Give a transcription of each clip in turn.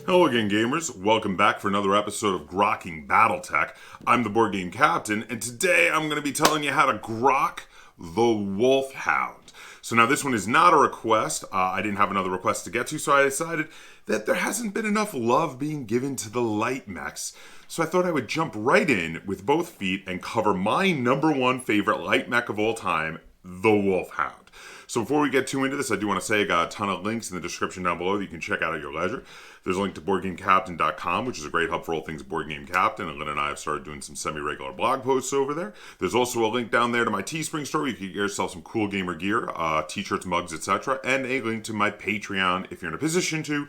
Hello again, gamers. Welcome back for another episode of Grokking Battletech. I'm the board game captain, and today I'm going to be telling you how to grok the Wolfhound. So now this one is not a request. I didn't have another request to get to, so I decided that there hasn't been enough love being given to the light mechs. So I thought I would jump right in with both feet and cover my number one favorite light mech of all time, the Wolfhound. So before we get too into this, I do want to say I got a ton of links in the description down below that you can check out at your leisure. There's a link to BoardGameCaptain.com, which is a great hub for all things Board Game Captain, and Lynn and I have started doing some semi-regular blog posts over there. There's also a link down there to my Teespring store where you can get yourself some cool gamer gear, t-shirts, mugs, etc., and a link to my Patreon if you're in a position to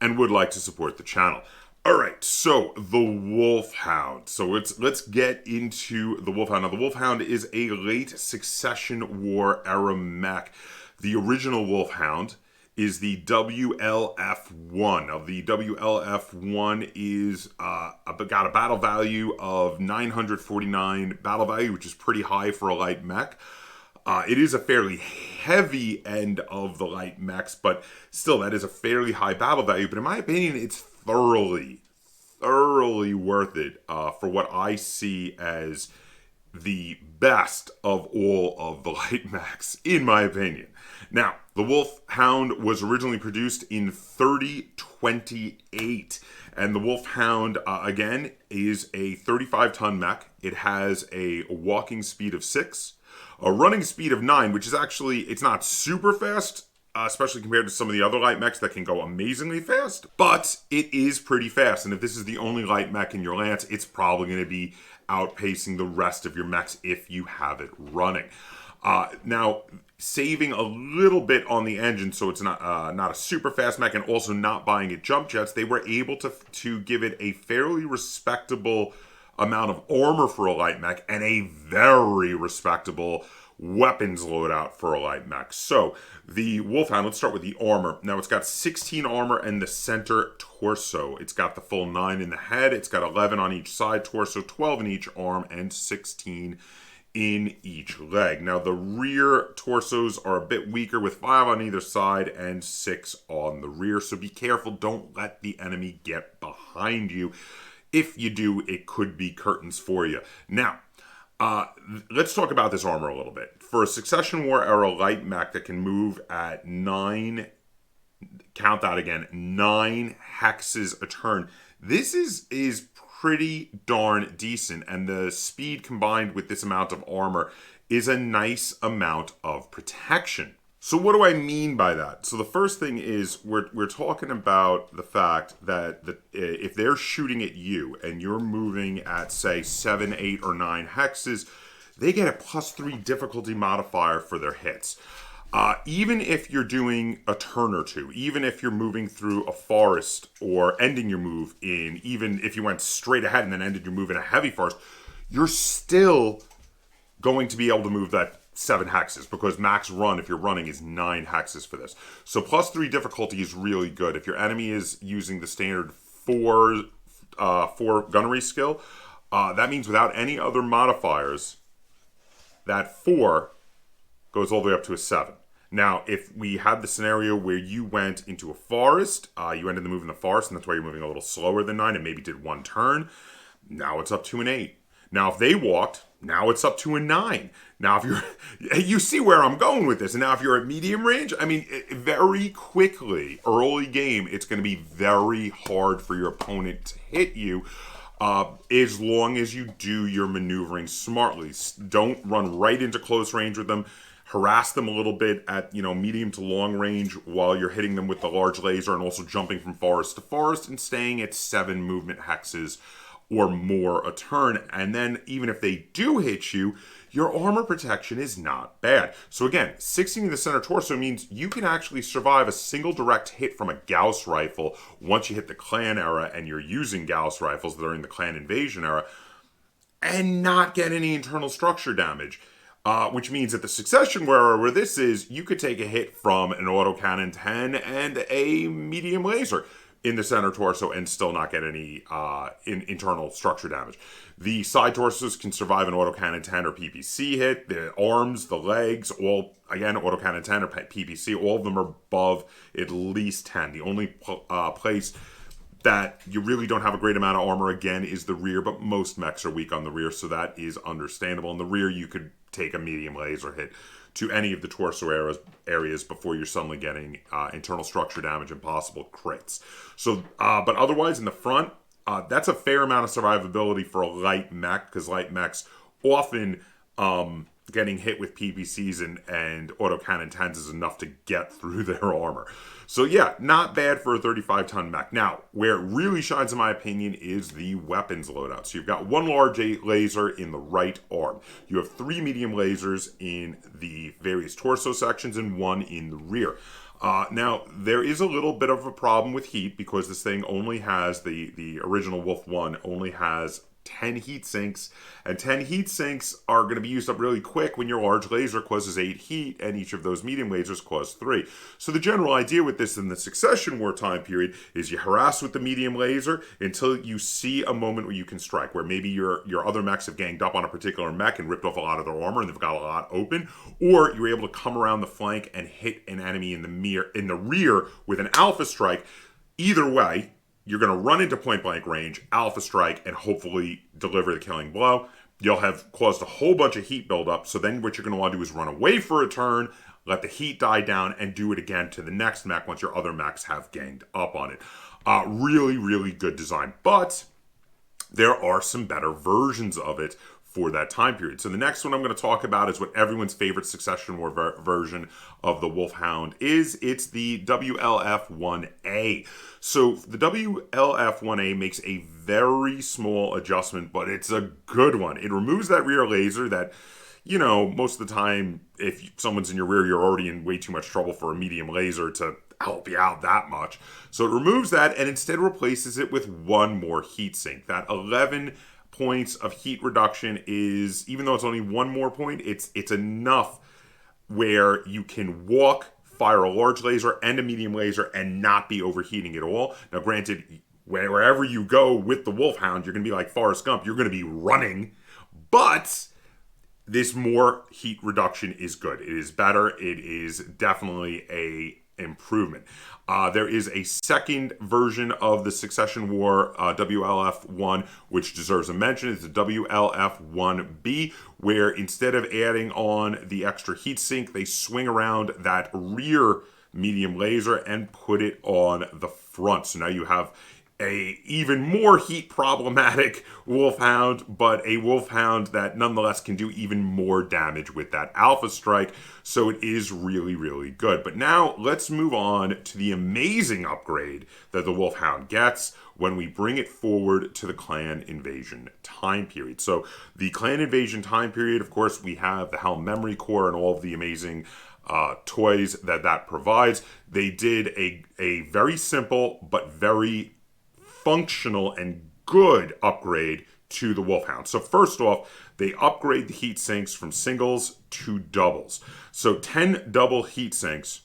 and would like to support the channel. Alright, so the Wolfhound. So let's get into the Wolfhound. Now, the Wolfhound is a late Succession War era mech. The original Wolfhound is the WLF-1. Now, the WLF-1 is got a battle value of 949 battle value, which is pretty high for a light mech. It is a fairly heavy end of the light mechs, but still, that is a fairly high battle value. But in my opinion, it's thoroughly worth it for what I see as the best of all of the light mechs, in my opinion. Now, the Wolfhound was originally produced in 3028, and the Wolfhound, again, is a 35-ton mech. It has a walking speed of 6, a running speed of 9, which is actually, it's not super fast, especially compared to some of the other light mechs that can go amazingly fast, but it is pretty fast, and if this is the only light mech in your lance, it's probably going to be outpacing the rest of your mechs if you have it running. Now, saving a little bit on the engine, so it's not a super fast mech, and also not buying it jump jets, they were able to give it a fairly respectable amount of armor for a light mech and a very respectable weapons loadout for a light mech. So the Wolfhound, let's start with the armor. Now, it's got 16 armor in the center torso. It's got the full 9 in the head. It's got 11 on each side torso, 12 in each arm, and 16 in each leg. Now, the rear torsos are a bit weaker with 5 on either side and 6 on the rear. So be careful. Don't let the enemy get behind you. If you do, it could be curtains for you. Now, let's talk about this armor a little bit. For a Succession War era light mech that can move at 9, count that again, 9 hexes a turn, this is pretty darn decent, and the speed combined with this amount of armor is a nice amount of protection. So what do I mean by that? So the first thing is we're talking about the fact that if they're shooting at you and you're moving at, say, 7, 8, or 9 hexes, they get a +3 difficulty modifier for their hits. Even if you're doing a turn or two, even if you're moving through a forest or ending your move in, even if you went straight ahead and then ended your move in a heavy forest, you're still going to be able to move that 7 hexes, because max run, if you're running, is 9 hexes for this. So +3 difficulty is really good. If your enemy is using the standard 4 gunnery skill, that means without any other modifiers, that 4 goes all the way up to a 7. Now, if we had the scenario where you went into a forest, you ended the move in the forest, and that's why you're moving a little slower than 9, and maybe did 1 turn, now it's up to an 8. Now, if they walked, now it's up to a 9. Now, if you see where I'm going with this. And now, if you're at medium range, I mean, very quickly, early game, it's going to be very hard for your opponent to hit you, as long as you do your maneuvering smartly. Don't run right into close range with them. Harass them a little bit at, medium to long range while you're hitting them with the large laser, and also jumping from forest to forest and staying at 7 movement hexes or more a turn. And then even if they do hit you, your armor protection is not bad. So again, 16 in the center torso means you can actually survive a single direct hit from a Gauss rifle once you hit the clan era and you're using Gauss rifles that are in the clan invasion era, and not get any internal structure damage. Which means that the Succession War, where this is, you could take a hit from an autocannon 10 and a medium laser in the center torso and still not get any internal structure damage. The side torsos can survive an autocannon 10 or PPC hit. The arms, the legs, all, again, autocannon 10 or PPC, all of them are above at least 10. The only place that you really don't have a great amount of armor, again, is the rear, but most mechs are weak on the rear, so that is understandable. In the rear, you could take a medium laser hit to any of the torso areas before you're suddenly getting internal structure damage and possible crits. So, but otherwise, in the front, that's a fair amount of survivability for a light mech, because light mechs often getting hit with PPCs and autocannon 10s is enough to get through their armor. So yeah, not bad for a 35-ton mech. Now, where it really shines in my opinion is the weapons loadout. So you've got one large laser in the right arm. You have 3 medium lasers in the various torso sections and 1 in the rear. Now, there is a little bit of a problem with heat because this thing only has, the original Wolf 1 only has 10 heat sinks, and 10 heat sinks are going to be used up really quick when your large laser causes 8 heat, and each of those medium lasers cause 3. So the general idea with this in the Succession War time period is you harass with the medium laser until you see a moment where you can strike, where maybe your other mechs have ganged up on a particular mech and ripped off a lot of their armor and they've got a lot open, or you're able to come around the flank and hit an enemy in the rear with an alpha strike. Either way, you're going to run into point-blank range, alpha strike, and hopefully deliver the killing blow. You'll have caused a whole bunch of heat buildup, so then what you're going to want to do is run away for a turn, let the heat die down, and do it again to the next mech once your other mechs have ganged up on it. Really, really good design. But there are some better versions of it for that time period. So the next one I'm going to talk about is what everyone's favorite Succession War version of the Wolfhound is. It's the WLF-1A. So the WLF-1A makes a very small adjustment, but it's a good one. It removes that rear laser that, you know, most of the time, if someone's in your rear, you're already in way too much trouble for a medium laser to help you out that much. So it removes that and instead replaces it with one more heat sink. That 11 points of heat reduction is, even though it's only one more point, it's enough where you can walk, fire a large laser and a medium laser and not be overheating at all. Now granted, wherever you go with the Wolfhound, you're going to be like Forrest Gump, you're going to be running, but this more heat reduction is good. It is better. It is definitely a improvement. There is a second version of the Succession War WLF-1, which deserves a mention. It's the WLF-1B, where instead of adding on the extra heat sink, they swing around that rear medium laser and put it on the front. So now you have a even more heat problematic Wolfhound, but a Wolfhound that nonetheless can do even more damage with that alpha strike. So it is really, really good. But now let's move on to the amazing upgrade that the Wolfhound gets when we bring it forward to the Clan Invasion time period. So the Clan Invasion time period, of course, we have the Helm Memory Core and all of the amazing toys that provides. They did a very simple but very functional and good upgrade to the Wolfhound. So first off, they upgrade the heat sinks from singles to doubles. So 10 double heat sinks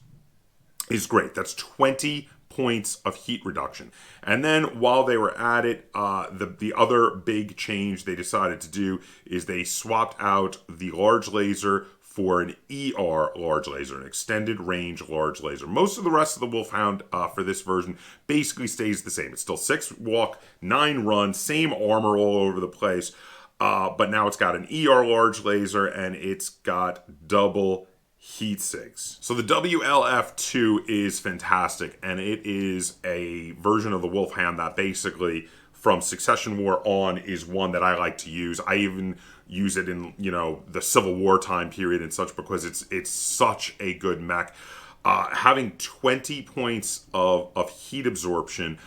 is great. That's 20 points of heat reduction. And then while they were at it, the other big change they decided to do is they swapped out the large laser for an ER large laser, an extended range large laser. Most of the rest of the Wolfhound for this version basically stays the same. It's still 6 walk, 9 run, same armor all over the place, but now it's got an ER large laser and it's got double heat sinks. So the WLF-2 is fantastic, and it is a version of the Wolfhound that basically from Succession War on is one that I like to use. I even use it in, you know, the Civil War time period and such because it's such a good mech. Having 20 points of heat absorption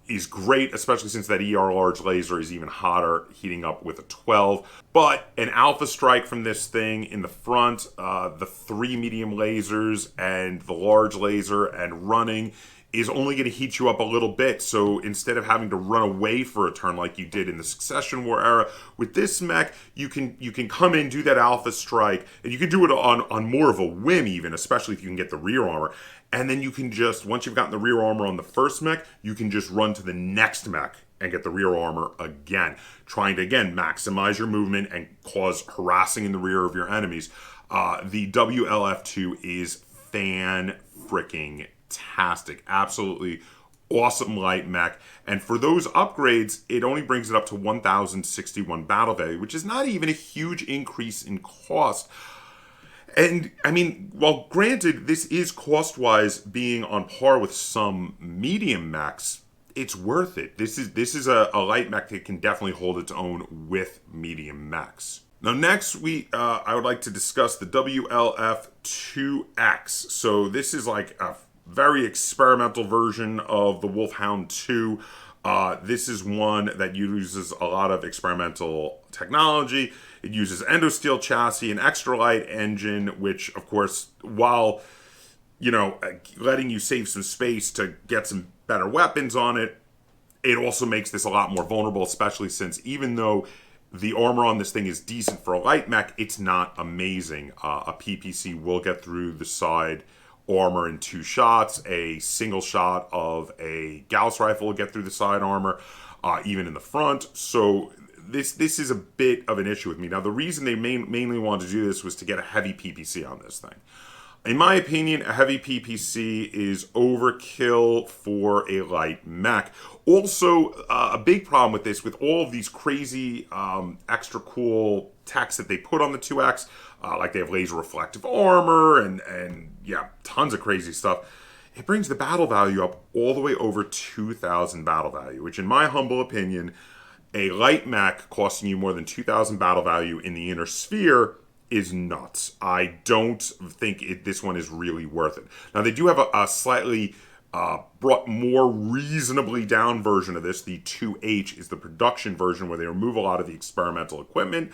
is great, especially since that ER large laser is even hotter, heating up with a 12. But an alpha strike from this thing in the front, the 3 medium lasers and the large laser and running is only going to heat you up a little bit. So instead of having to run away for a turn like you did in the Succession War era, with this mech, you can come in, do that alpha strike, and you can do it on more of a whim even, especially if you can get the rear armor. And then you can just, once you've gotten the rear armor on the first mech, you can just run to the next mech and get the rear armor again, trying to, again, maximize your movement and cause harassing in the rear of your enemies. The WLF-2 is fan-freaking-tastic. Absolutely awesome light mech. And for those upgrades, it only brings it up to 1,061 battle value, which is not even a huge increase in cost. And I mean, well, granted, this is cost-wise being on par with some medium mechs. It's worth it. This is a light mech that can definitely hold its own with medium mechs. Now, next I would like to discuss the WLF-2X. So this is like a very experimental version of the Wolfhound 2. This is one that uses a lot of experimental technology. It uses endosteel chassis, an extra light engine, which, of course, while, letting you save some space to get some better weapons on it, it also makes this a lot more vulnerable, especially since even though the armor on this thing is decent for a light mech, it's not amazing. A PPC will get through the side armor in 2 shots. A single shot of a Gauss rifle will get through the side armor, even in the front. So this is a bit of an issue with me. Now, the reason they mainly wanted to do this was to get a heavy PPC on this thing. In my opinion, a heavy PPC is overkill for a light mech. Also, a big problem with this, with all of these crazy extra cool techs that they put on the 2X, like they have laser reflective armor and yeah, tons of crazy stuff. It brings the battle value up all the way over 2,000 battle value, which in my humble opinion, a light mech costing you more than 2,000 battle value in the inner sphere is nuts. I don't think this one is really worth it. Now, they do have a slightly brought more reasonably down version of this. The 2H is the production version where they remove a lot of the experimental equipment.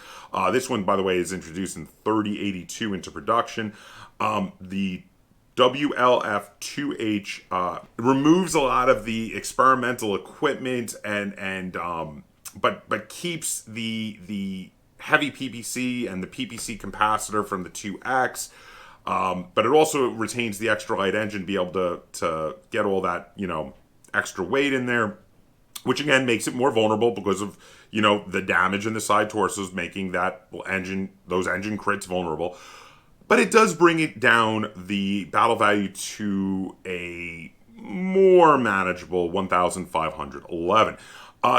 This one, by the way, is introduced in 3082 into production. The WLF-2H removes a lot of the experimental equipment but keeps the heavy PPC and the PPC capacitor from the 2X. But it also retains the extra light engine to be able to get all that, extra weight in there, which again makes it more vulnerable because of, the damage in the side torsos, making those engine crits vulnerable. But it does bring it down the battle value to a more manageable 1,511.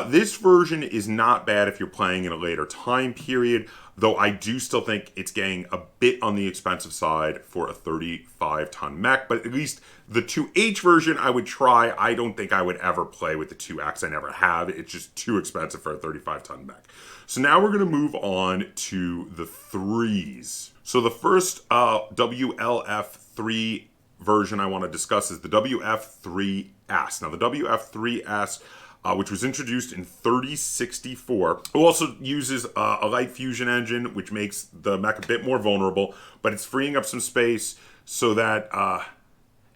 This version is not bad if you're playing in a later time period, though I do still think it's getting a bit on the expensive side for a 35-ton mech, but at least the 2H version I would try. I don't think I would ever play with the 2X. I never have. It's just too expensive for a 35-ton mech. So now we're going to move on to the 3s. So the first WLF-3 version I want to discuss is the WF-3S. Now the WF-3S, which was introduced in 3064. It also uses a light fusion engine, which makes the mech a bit more vulnerable, but it's freeing up some space so that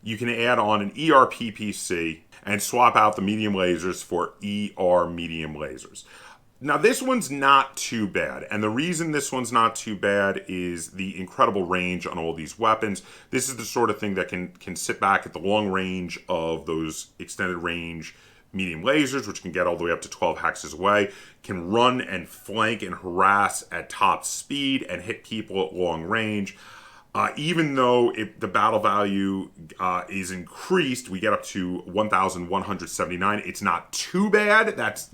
you can add on an ER PPC and swap out the medium lasers for ER medium lasers. Now, this one's not too bad, and the reason this one's not too bad is the incredible range on all these weapons. This is the sort of thing that can sit back at the long range of those extended range medium lasers, which can get all the way up to 12 hexes away, can run and flank and harass at top speed and hit people at long range. Even though the battle value is increased, we get up to 1,179. It's not too bad. That's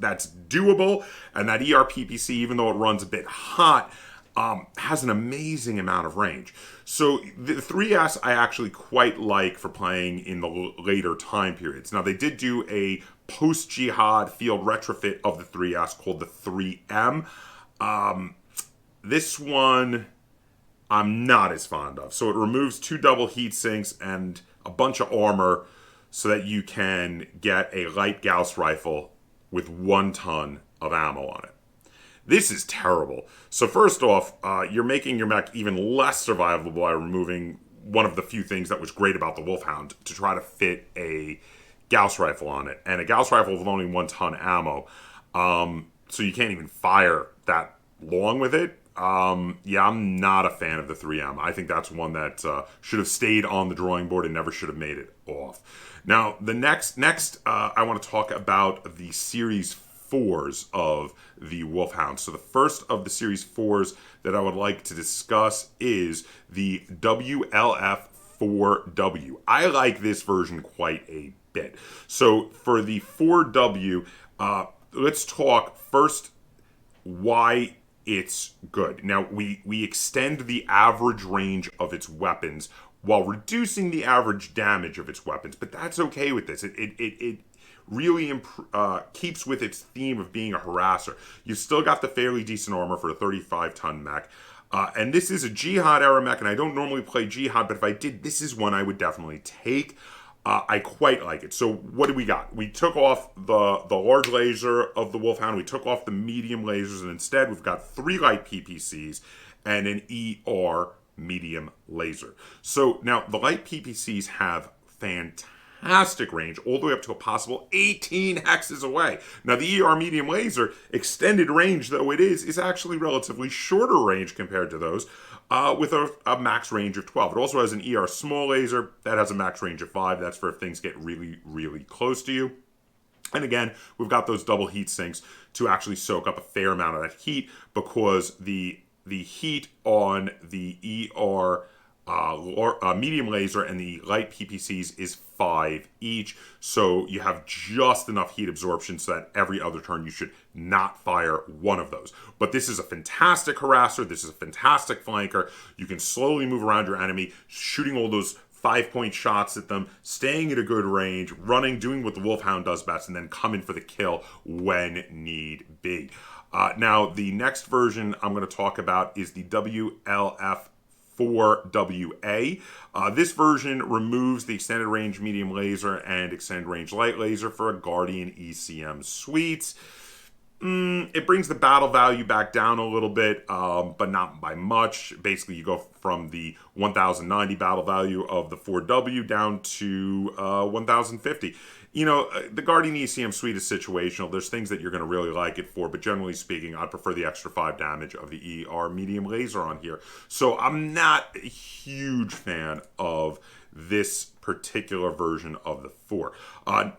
doable. And that ERPPC, even though it runs a bit hot, has an amazing amount of range. So the 3S I actually quite like for playing in the later time periods. Now, they did do a post-Jihad field retrofit of the 3S called the 3M. This one I'm not as fond of. So it removes 2 double heat sinks and a bunch of armor so that you can get a light Gauss rifle with 1 ton of ammo on it. This is terrible. So first off, you're making your mech even less survivable by removing one of the few things that was great about the Wolfhound to try to fit a Gauss rifle on it. And a Gauss rifle with only 1 ton ammo. So you can't even fire that long with it. Yeah, I'm not a fan of the 3M. I think that's one that should have stayed on the drawing board and never should have made it off. Now, the next, I want to talk about the Series 4s of the Wolfhound. So the first of the Series 4s that I would like to discuss is the WLF-4W. I like this version quite a bit. So for the 4W, let's talk first why it's good. Now, we extend the average range of its weapons while reducing the average damage of its weapons, but that's okay with this. It really keeps with its theme of being a harasser. You've still got the fairly decent armor for a 35-ton mech. And this is a Jihad era mech, and I don't normally play Jihad, but if I did, this is one I would definitely take. I quite like it. So what do we got? We took off the large laser of the Wolfhound. We took off the medium lasers, and instead we've got 3 light PPCs and an ER medium laser. So now the light PPCs have fantastic range, all the way up to a possible 18 hexes away. Now the ER medium laser, extended range though it is actually relatively shorter range compared to those. With a max range of 12. It also has an ER small laser that has a max range of 5. That's for if things get really, really close to you. And again, we've got those double heat sinks to actually soak up a fair amount of that heat, because the heat on the ER medium laser and the light PPCs is 5 each, so you have just enough heat absorption so that every other turn you should not fire one of those. But this is a fantastic harasser. This is a fantastic flanker. You can slowly move around your enemy, shooting all those 5-point shots at them, staying at a good range, running, doing what the Wolfhound does best, and then coming for the kill when need be. Now, the next version I'm going to talk about is the WLF 4WA. This version removes the extended range medium laser and extended range light laser for a Guardian ECM suite. It brings the battle value back down a little bit, but not by much. Basically, you go from the 1090 battle value of the 4W down to 1050. You know, the Guardian ECM suite is situational. There's things that you're going to really like it for, but generally speaking, I prefer the extra 5 damage of the ER medium laser on here. So I'm not a huge fan of this particular version of the 4.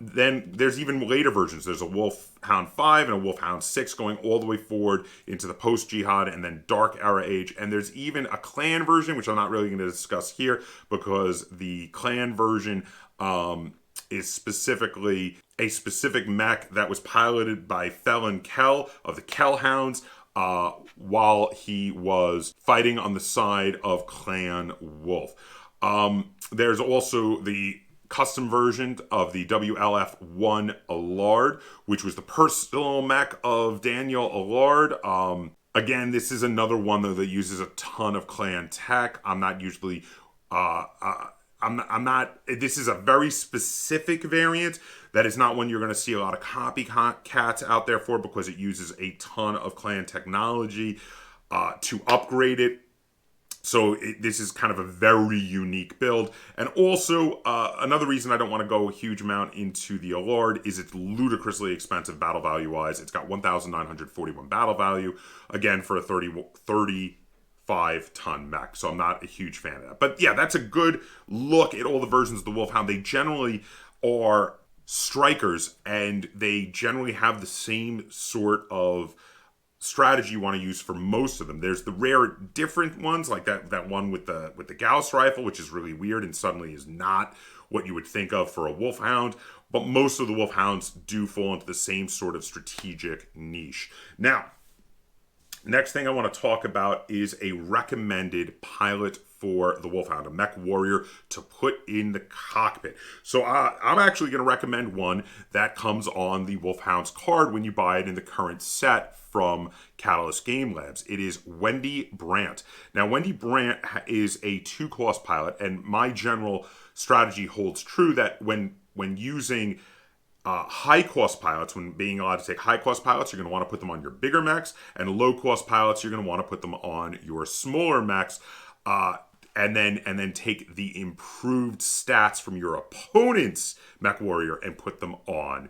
Then there's even later versions. There's a Wolfhound 5 and a Wolfhound 6 going all the way forward into the post-Jihad and then Dark Era Age. And there's even a Clan version, which I'm not really going to discuss here, because the Clan version is specifically a specific mech that was piloted by Felon Kell of the Kell Hounds while he was fighting on the side of Clan Wolf. There's also the custom version of the WLF-1 Allard, which was the personal mech of Daniel Allard. Again, this is another one though that uses a ton of clan tech. I'm not usually I'm not, this is a very specific variant that is not one you're going to see a lot of copycats out there for, because it uses a ton of clan technology to upgrade it. So this is kind of a very unique build. And also, another reason I don't want to go a huge amount into the Allard is it's ludicrously expensive battle value-wise. It's got 1,941 battle value, again, for a 35-ton mech. So I'm not a huge fan of that. But yeah, that's a good look at all the versions of the Wolfhound. They generally are strikers, and they generally have the same sort of strategy you want to use for most of them. There's the rare different ones, like that one with the Gauss rifle, which is really weird and suddenly is not what you would think of for a Wolfhound. But most of the Wolfhounds do fall into the same sort of strategic niche. Now, next thing I want to talk about is a recommended pilot for the Wolfhound, a mech warrior to put in the cockpit. So I'm actually going to recommend one that comes on the Wolfhound's card when you buy it in the current set from Catalyst Game Labs. It is Wendy Brandt. Now, Wendy Brandt is a 2-cost pilot, and my general strategy holds true that when using high-cost pilots, when being allowed to take high-cost pilots, you're going to want to put them on your bigger mechs, and low-cost pilots, you're going to want to put them on your smaller mechs, and then take the improved stats from your opponent's mech warrior and put them on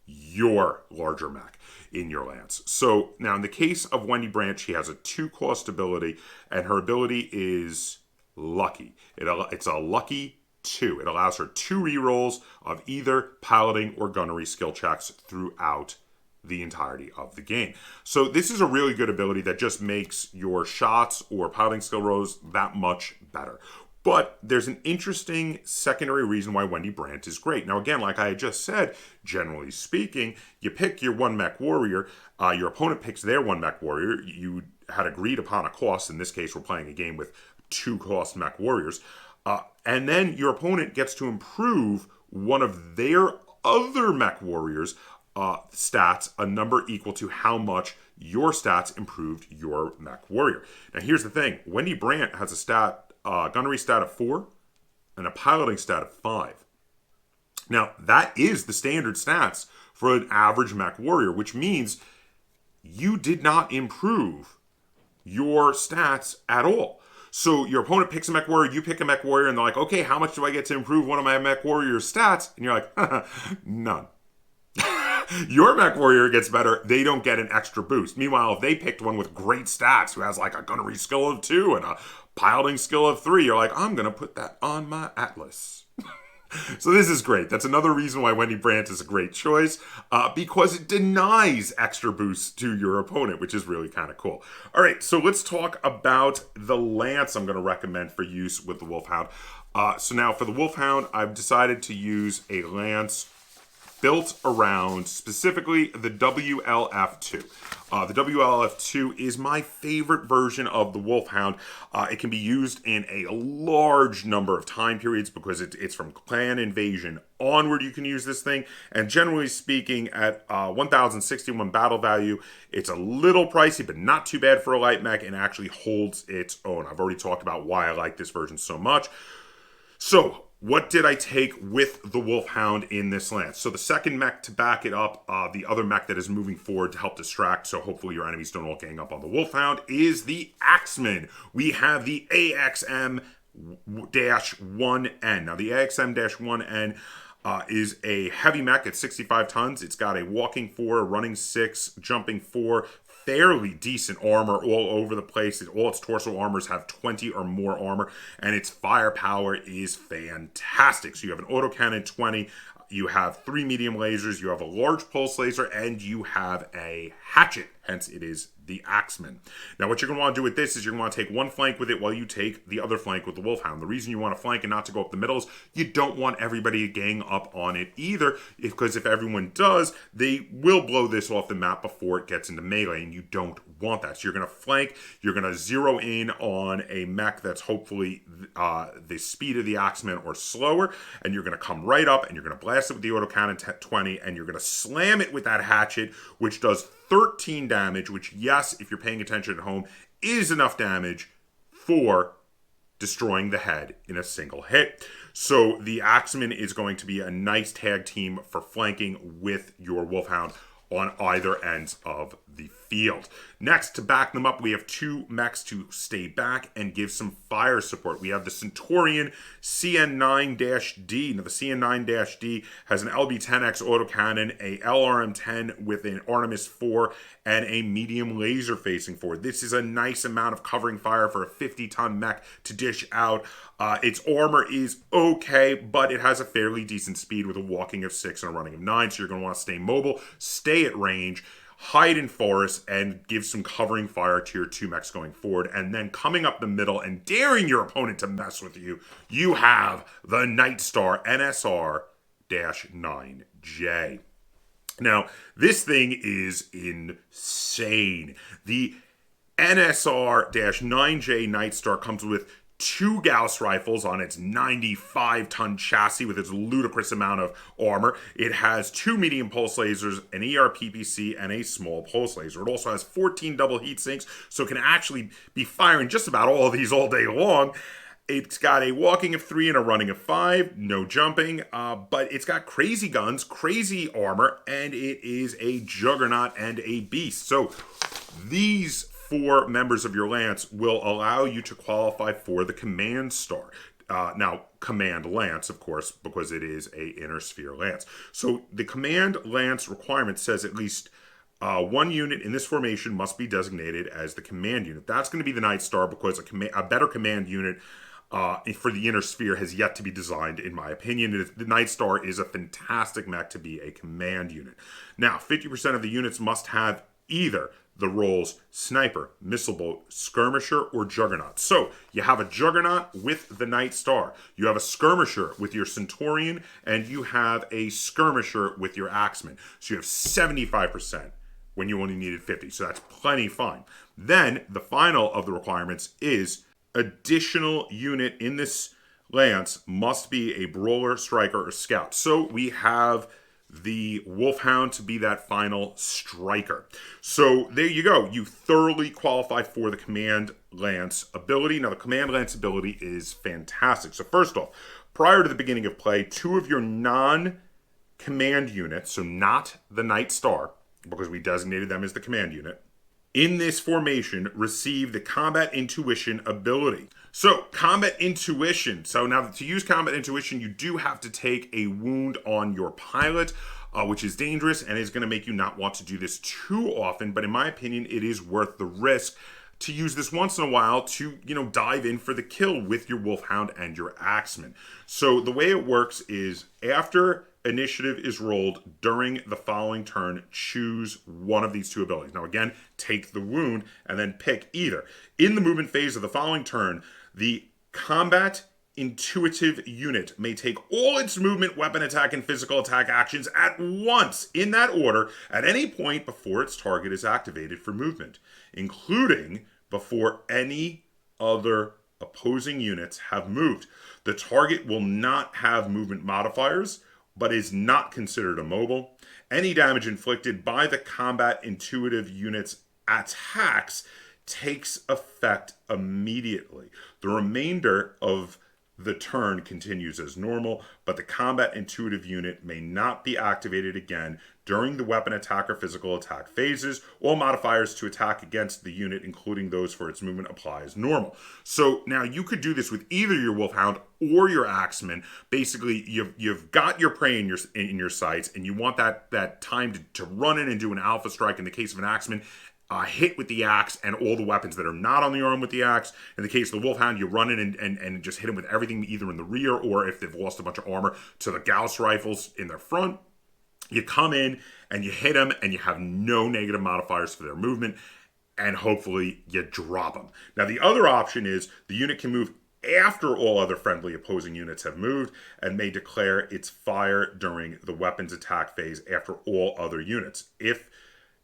your larger mech in your lance. So now in the case of Wendy Brandt, she has a 2-cost ability, and her ability is Lucky. It's a Lucky 2. It allows her 2 rerolls of either piloting or gunnery skill checks throughout the entirety of the game. So this is a really good ability that just makes your shots or piloting skill rolls that much better. But there's an interesting secondary reason why Wendy Brandt is great. Now, again, like I had just said, generally speaking, you pick your one mech warrior, your opponent picks their one mech warrior. You had agreed upon a cost. In this case, we're playing a game with 2 cost mech warriors. And then your opponent gets to improve one of their other mech warriors' stats, a number equal to how much your stats improved your mech warrior. Now, here's the thing. Wendy Brandt has a gunnery stat of 4 and a piloting stat of 5. Now, that is the standard stats for an average mech warrior, which means you did not improve your stats at all. So your opponent picks a mech warrior, you pick a mech warrior, and they're like, okay, how much do I get to improve one of my mech warrior's stats? And you're like, none. Your mech warrior gets better, they don't get an extra boost. Meanwhile, if they picked one with great stats, who has like a gunnery skill of 2 and a piloting skill of 3, you're like, I'm going to put that on my Atlas. So this is great. That's another reason why Wendy Brandt is a great choice, because it denies extra boosts to your opponent, which is really kind of cool. All right, so let's talk about the lance I'm going to recommend for use with the Wolfhound. So now for the Wolfhound, I've decided to use a lance built around specifically the WLF2. The WLF2 is my favorite version of the Wolfhound. It can be used in a large number of time periods because it's from Clan Invasion onward you can use this thing. And generally speaking, at 1,061 battle value, it's a little pricey, but not too bad for a light mech and actually holds its own. I've already talked about why I like this version so much. So, what did I take with the Wolfhound in this lance? So the second mech to back it up, the other mech that is moving forward to help distract, so hopefully your enemies don't all gang up on the Wolfhound, is the Axeman. We have the AXM-1N. Now the AXM-1N is a heavy mech at 65 tons. It's got a walking 4, running 6, jumping 4, fairly decent armor all over the place. All its torso armors have 20 or more armor, and its firepower is fantastic. So you have an autocannon 20, you have 3 medium lasers, you have a large pulse laser, and you have a hatchet. Hence, it is the Axeman. Now, what you're going to want to do with this is you're going to want to take one flank with it while you take the other flank with the Wolfhound. The reason you want to flank and not to go up the middle is you don't want everybody to gang up on it either, because if everyone does, they will blow this off the map before it gets into melee, and you don't want that. So you're going to flank, you're going to zero in on a mech that's hopefully the speed of the Axeman or slower, and you're going to come right up and you're going to blast it with the autocannon 20, and you're going to slam it with that hatchet, which does 13 damage, which, yes, if you're paying attention at home, is enough damage for destroying the head in a single hit. So the Axeman is going to be a nice tag team for flanking with your Wolfhound on either ends of the field. Next, to back them up, we have 2 mechs to stay back and give some fire support. We have the Centurion CN9-D. Now, the CN9-D has an LB-10X autocannon, a LRM-10 with an Artemis 4, and a medium laser facing forward. This is a nice amount of covering fire for a 50-ton mech to dish out. Its armor is okay, but it has a fairly decent speed with a walking of 6 and a running of 9, so you're going to want to stay mobile, stay at range, hide in forests, and give some covering fire to your 2 mechs going forward. And then coming up the middle and daring your opponent to mess with you, you have the Nightstar NSR-9J. Now, this thing is insane. The NSR-9J Nightstar comes with 2 Gauss rifles on its 95-ton chassis with its ludicrous amount of armor. It has 2 medium pulse lasers, an ERPPC, and a small pulse laser. It also has 14 double heat sinks, so it can actually be firing just about all of these all day long. It's got a walking of 3 and a running of 5, no jumping, but it's got crazy guns, crazy armor, and it is a juggernaut and a beast. So these 4 members of your lance will allow you to qualify for the Command Star. Now, Command Lance, of course, because it is a Inner Sphere Lance. So the Command Lance requirement says at least 1 unit in this formation must be designated as the Command Unit. That's going to be the Nightstar because a better Command Unit for the Inner Sphere has yet to be designed, in my opinion. The Nightstar is a fantastic mech to be a Command Unit. Now, 50% of the units must have either the roles Sniper, Missile Boat, Skirmisher, or Juggernaut. So you have a Juggernaut with the Night Star, you have a Skirmisher with your Centurion, and you have a Skirmisher with your Axeman. So you have 75% when you only needed 50. So that's plenty fine. Then the final of the requirements is additional unit in this lance must be a brawler, striker, or scout. So we have the Wolfhound to be that final striker. So there you go. You thoroughly qualify for the Command Lance ability. Now the Command Lance ability is fantastic. So first off, prior to the beginning of play, 2 of your non-command units, so not the Night Star, because we designated them as the command unit, in this formation receive the Combat Intuition ability. So, Combat Intuition. So now to use Combat Intuition, you do have to take a wound on your pilot, which is dangerous and is going to make you not want to do this too often. But in my opinion, it is worth the risk to use this once in a while to, dive in for the kill with your Wolfhound and your Axeman. So the way it works is after initiative is rolled during the following turn, choose one of these 2 abilities. Now again, take the wound and then pick either. In the movement phase of the following turn, the combat intuitive unit may take all its movement, weapon attack, and physical attack actions at once, in that order, at any point before its target is activated for movement, including before any other opposing units have moved. The target will not have movement modifiers, but is not considered immobile. Any damage inflicted by the combat intuitive unit's attacks takes effect immediately. The remainder of the turn continues as normal, but the combat intuitive unit may not be activated again during the weapon attack or physical attack phases. All modifiers to attack against the unit, including those for its movement, apply as normal. So now you could do this with either your Wolfhound or your Axeman. Basically, you've got your prey in your sights, and you want that time to run in and do an alpha strike. In the case of an Axeman, hit with the axe and all the weapons that are not on the arm with the axe. In the case of the Wolfhound, you run in and just hit them with everything, either in the rear or if they've lost a bunch of armor to the Gauss rifles in their front. You come in and you hit them and you have no negative modifiers for their movement, and hopefully you drop them. Now the other option is the unit can move after all other friendly opposing units have moved and may declare its fire during the weapons attack phase after all other units, if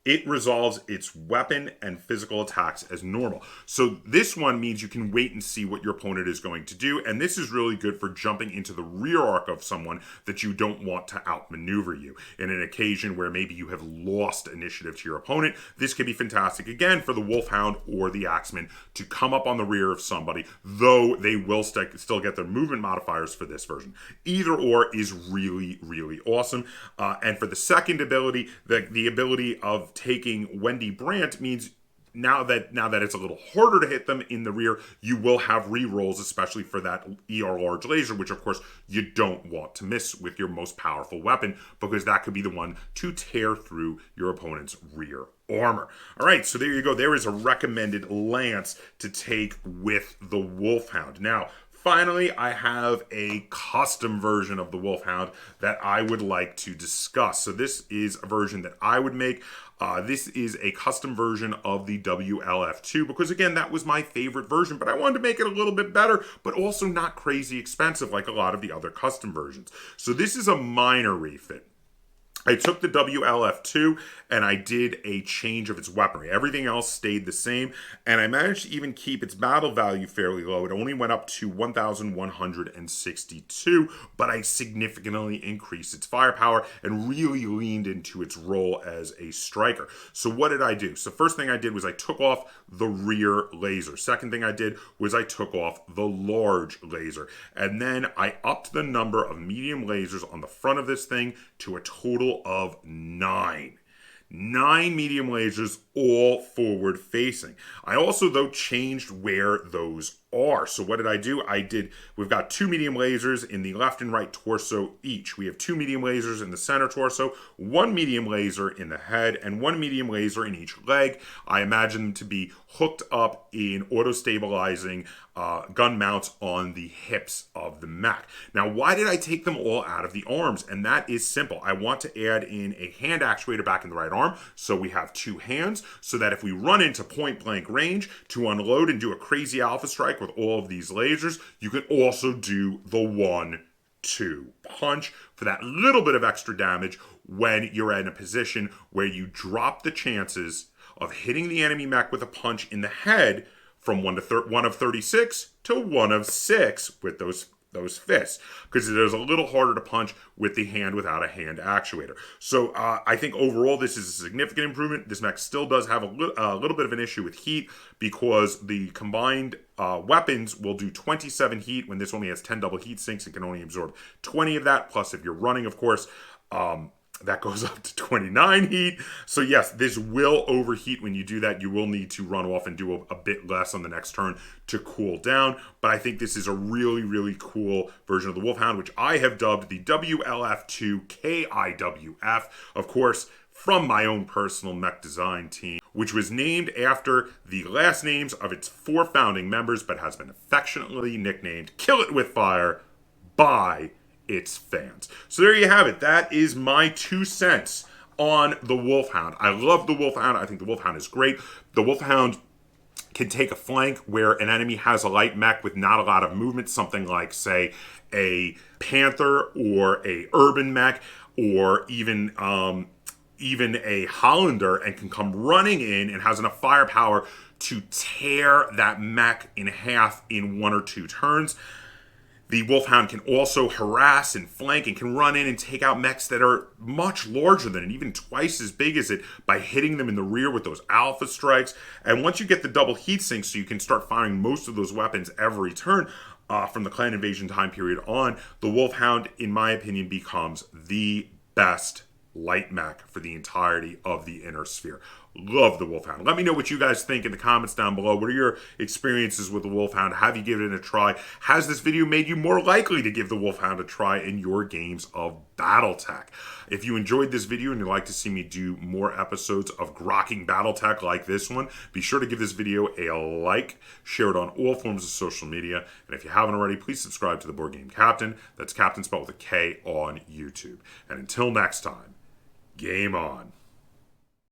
it resolves its weapon and physical attacks as normal. So this one means you can wait and see what your opponent is going to do, and this is really good for jumping into the rear arc of someone that you don't want to outmaneuver you. In an occasion where maybe you have lost initiative to your opponent, this could be fantastic, again, for the Wolfhound or the Axeman to come up on the rear of somebody, though they will still get their movement modifiers for this version. Either or is really, really awesome. And for the second ability, the ability of taking Wendy Brandt means now that it's a little harder to hit them in the rear, you will have re-rolls, especially for that ER large laser, which of course you don't want to miss with your most powerful weapon, because that could be the one to tear through your opponent's rear armor. All right, so there you go. There is a recommended lance to take with the Wolfhound. Now, finally, I have a custom version of the Wolfhound that I would like to discuss. So this is a version that I would make. This is a custom version of the WLF2 because, again, that was my favorite version, but I wanted to make it a little bit better, but also not crazy expensive like a lot of the other custom versions. So this is a minor refit. I took the WLF2 and I did a change of its weaponry. Everything else stayed the same, and I managed to even keep its battle value fairly low. It only went up to 1,162, but I significantly increased its firepower and really leaned into its role as a striker. So what did I do? So first thing I did was I took off the rear laser. Second thing I did was I took off the large laser. And then I upped the number of medium lasers on the front of this thing to a total of 9. 9 medium lasers, all forward facing. I also, though, changed where those are. So what did I do? We've got 2 medium lasers in the left and right torso each. We have 2 medium lasers in the center torso, 1 medium laser in the head, and 1 medium laser in each leg. I imagine them to be hooked up in auto-stabilizing gun mounts on the hips of the mech. Now, why did I take them all out of the arms? And that is simple. I want to add in a hand actuator back in the right arm arm. So we have 2 hands, so that if we run into point blank range to unload and do a crazy alpha strike with all of these lasers, you can also do the 1-2 punch for that little bit of extra damage when you're in a position where you drop the chances of hitting the enemy mech with a punch in the head from 1 of 36 to 1 of 6 with those fists, because it is a little harder to punch with the hand without a hand actuator. So I think overall this is a significant improvement. This mech still does have a little bit of an issue with heat, because the combined weapons will do 27 heat when this only has 10 double heat sinks and can only absorb 20 of that. Plus, if you're running, of course, that goes up to 29 heat. So yes, this will overheat when you do that. You will need to run off and do a bit less on the next turn to cool down. But I think this is a really, really cool version of the Wolfhound, which I have dubbed the WLF2 KIWF. Of course, from my own personal mech design team, which was named after the last names of its 4 founding members, but has been affectionately nicknamed Kill It With Fire by its fans. So there you have it. That is my 2 cents on the Wolfhound. I love the Wolfhound. I think the Wolfhound is great. The Wolfhound can take a flank where an enemy has a light mech with not a lot of movement, something like, say, a Panther or a Urban mech, or even a Hollander, and can come running in and has enough firepower to tear that mech in half in 1 or 2 turns. The Wolfhound can also harass and flank and can run in and take out mechs that are much larger than it, even twice as big as it, by hitting them in the rear with those alpha strikes. And once you get the double heat sink, so you can start firing most of those weapons every turn from the Clan Invasion time period on, the Wolfhound, in my opinion, becomes the best light mech for the entirety of the Inner Sphere. Love the Wolfhound. Let me know what you guys think in the comments down below. What are your experiences with the Wolfhound? Have you given it a try? Has this video made you more likely to give the Wolfhound a try in your games of Battletech? If you enjoyed this video and you'd like to see me do more episodes of Grokking Battletech like this one, be sure to give this video a like, share it on all forms of social media, and if you haven't already, please subscribe to the Board Game Kaptain. That's Kaptain spelled with a K on YouTube. And until next time, game on.